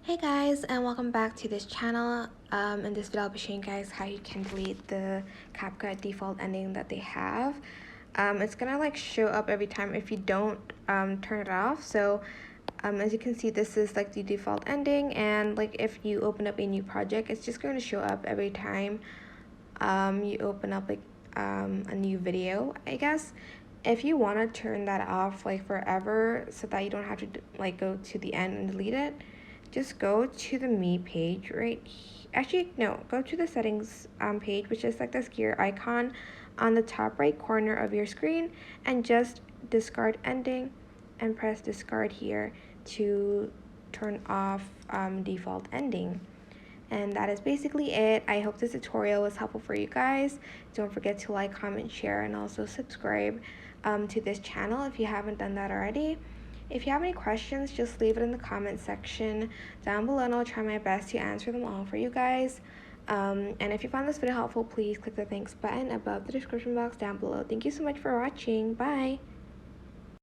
Hey guys, and welcome back to this channel. In this video I'll be showing you guys how you can delete the CapCut default ending that they have. It's gonna like show up every time if you don't turn it off. So as you can see, this is like the default ending, and like if you open up a new project, it's just going to show up every time you open up like a new video, I guess. If you want to turn that off like forever so that you don't have to like go to the end and delete it, just go to the me page right actually no, go to the settings page, which is like this gear icon on the top right corner of your screen, and just discard ending and press discard here to turn off default ending. And that is basically it. I hope this tutorial was helpful for you guys. Don't forget to like, comment, share, and also subscribe to this channel if you haven't done that already. If you have any questions, just leave it in the comment section down below, and I'll try my best to answer them all for you guys. And if you found this video helpful, please click the thanks button above the description box down below. Thank you so much for watching. Bye!